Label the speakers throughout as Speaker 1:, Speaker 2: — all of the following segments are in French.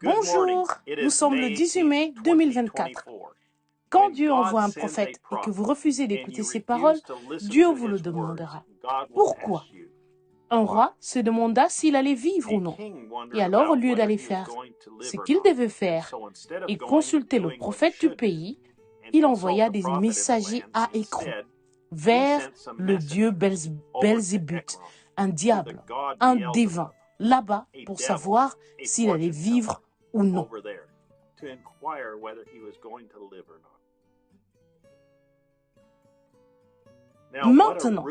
Speaker 1: Bonjour, nous sommes le 18 mai 2024. Quand Dieu envoie un prophète et que vous refusez d'écouter ses paroles, Dieu vous le demandera. Pourquoi? Un roi se demanda s'il allait vivre ou non. Et alors, au lieu d'aller faire ce qu'il devait faire et consulter le prophète du pays, il envoya des messagers à Écron vers le dieu Belzébuth, un diable, un dévin, là-bas pour savoir s'il allait vivre ou non. Maintenant,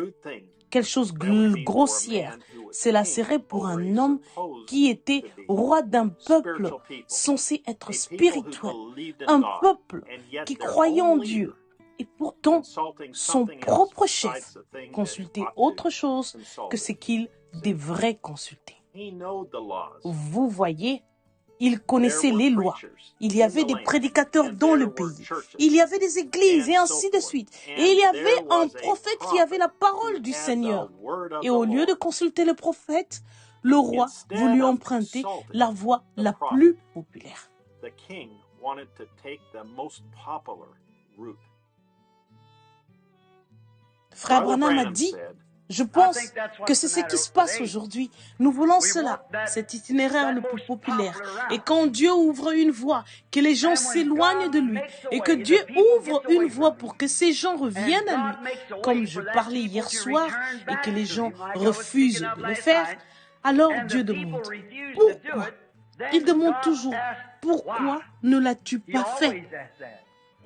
Speaker 1: quelque chose de grossière, cela serait pour un homme qui était roi d'un peuple censé être spirituel, un peuple qui croyait en Dieu. Et pourtant, son propre chef consultait autre chose que ce qu'il devrait consulter. Vous voyez, il connaissait les lois. Il y avait des prédicateurs dans le pays. Il y avait des églises et ainsi de suite. Et il y avait un prophète qui avait la parole du Seigneur. Et au lieu de consulter le prophète, le roi voulut emprunter la voie la plus populaire. Frère Branham a dit, je pense que c'est ce qui se passe aujourd'hui. Nous voulons cela, cet itinéraire le plus populaire. Et quand Dieu ouvre une voie, que les gens s'éloignent de lui, et que Dieu ouvre une voie pour que ces gens reviennent à lui, comme je parlais hier soir, et que les gens refusent de le faire, alors Dieu demande, pourquoi? Il demande toujours, pourquoi ne l'as-tu pas fait?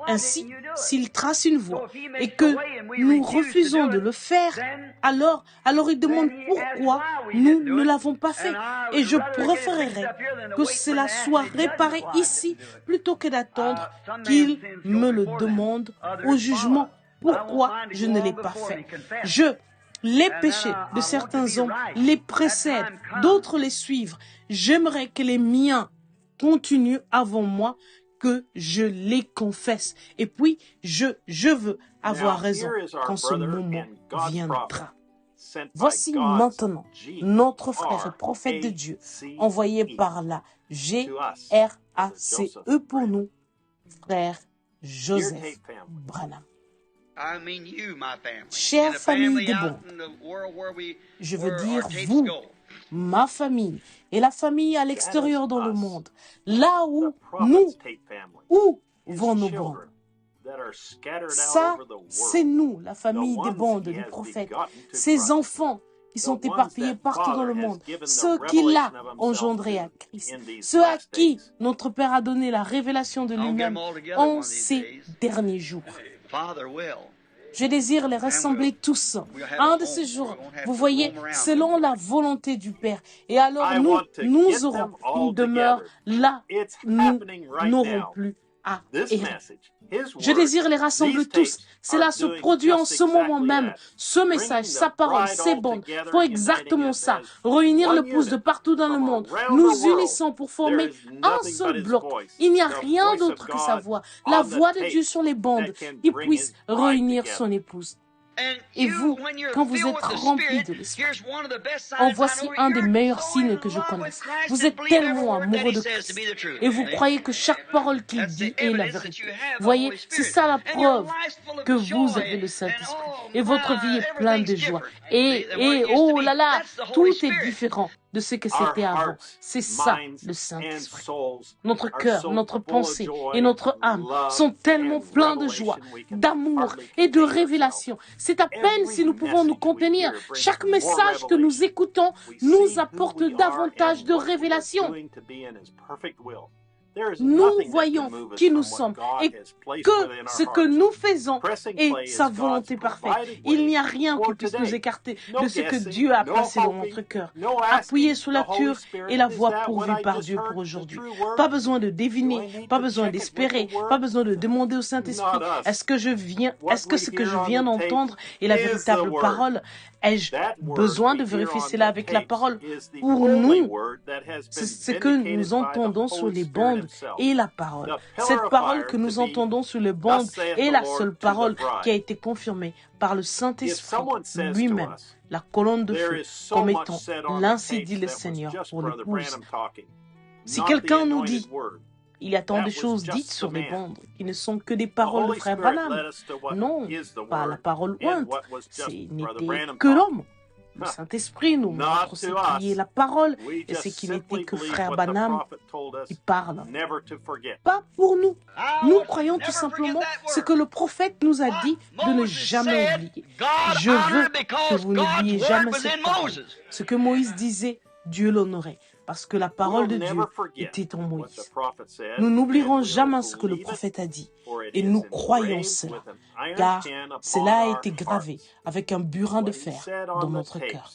Speaker 1: Ainsi, s'il trace une voie et que nous refusons de le faire, alors il demande pourquoi nous ne l'avons pas fait. Et je préférerais que cela soit réparé ici plutôt que d'attendre qu'il me le demande au jugement. Pourquoi je ne l'ai pas fait? Les péchés de certains hommes les précèdent, d'autres les suivent. J'aimerais que les miens continuent avant moi, que je les confesse. Et puis, je veux avoir raison quand ce moment viendra. Voici maintenant notre frère et prophète de Dieu, envoyé par la GRACE pour nous, frère Joseph Branham. Chère famille des bons, je veux dire vous, ma famille et la famille à l'extérieur dans le monde, là où vont nos bandes. Ça, c'est nous, la famille des bandes du prophète, ces enfants qui sont éparpillés partout dans le monde, ceux qui l'ont engendré à Christ, ceux à qui notre Père a donné la révélation de lui-même en ces derniers jours. Je désire les rassembler tous. Un de ces jours, vous voyez, selon la volonté du Père. Et alors nous aurons une demeure là, nous n'aurons plus à errer. Je désire les rassembler tous. Cela se produit en ce moment même. Ce message, sa parole, ses bandes font exactement ça. Réunir le pouce de partout dans le monde. Nous unissons pour former un seul bloc. Il n'y a rien d'autre que sa voix. La voix de Dieu sur les bandes qui puisse réunir son épouse. Et vous, quand vous êtes remplis de l'Esprit, en voici un des meilleurs signes que je connaisse. Vous êtes tellement amoureux de Christ et vous croyez que chaque parole qu'il dit est la vérité. Voyez, c'est ça la preuve que vous avez le Saint-Esprit et votre vie est pleine de joie. Et oh là là, tout est différent de ce que c'était avant. C'est ça, le Saint-Esprit. Notre cœur, notre pensée et notre âme sont tellement pleins de joie, d'amour et de révélation. C'est à peine si nous pouvons nous contenir. Chaque message que nous écoutons nous apporte davantage de révélation. Nous voyons qui nous sommes et que ce que nous faisons est sa volonté parfaite. Il n'y a rien qui puisse nous écarter de ce que Dieu a placé dans notre cœur. Appuyez sur la cure et la voie pourvue par Dieu pour aujourd'hui. Pas besoin de deviner, pas besoin d'espérer, pas besoin de demander au Saint-Esprit, est-ce que ce que je viens d'entendre est la véritable parole? Ai-je besoin de vérifier cela avec la parole? Pour nous, c'est ce que nous entendons sur les bandes et la parole. Cette parole que nous entendons sur les bandes est la seule parole qui a été confirmée par le Saint-Esprit lui-même, la colonne de feu, comme étant l'ainsi dit le Seigneur pour l'épouse. Si quelqu'un nous dit, il y a tant de choses dites sur les bandes qui ne sont que des paroles de frère Branham. Non, pas la parole ointe, ce n'était que l'homme. Le Saint-Esprit nous montre ce qui est la parole et ce qui n'était que frère Branham qui parle. Pas pour nous. Nous croyons tout simplement ce que le prophète nous a dit de ne jamais oublier. Je veux que vous n'oubliez jamais cette parole. Ce que Moïse disait, Dieu l'honorait, parce que la parole de Dieu était en Moïse. Nous n'oublierons jamais ce que le prophète a dit, et nous croyons cela, car cela a été gravé avec un burin de fer dans notre cœur.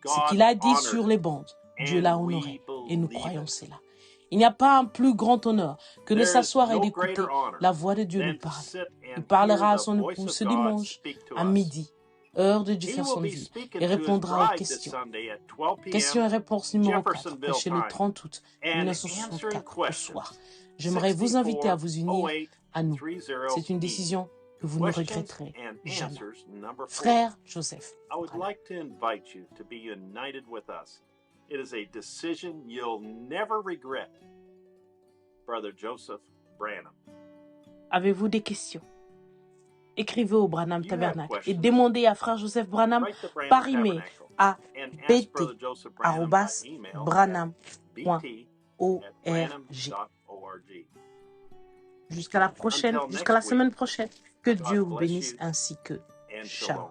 Speaker 1: Ce qu'il a dit sur les bandes, Dieu l'a honoré, et nous croyons cela. Il n'y a pas un plus grand honneur que de s'asseoir et d'écouter la voix de Dieu nous parler. Il parlera à son épouse ce dimanche à midi, heure de Jeffersonville, et répondra aux questions. Questions et réponses numéro 4, prêché le 30 août 1964 au soir. J'aimerais vous inviter à vous unir à nous. C'est une décision que vous ne regretterez jamais. Frère Joseph.
Speaker 2: It is a decision you'll never regret. Brother Joseph Branham.
Speaker 1: Avez-vous des questions? Écrivez au Branham Tabernacle et demandez à frère Joseph Branham par email à bt@branham.org. Jusqu'à la semaine prochaine. Que Dieu vous bénisse ainsi que Shalom.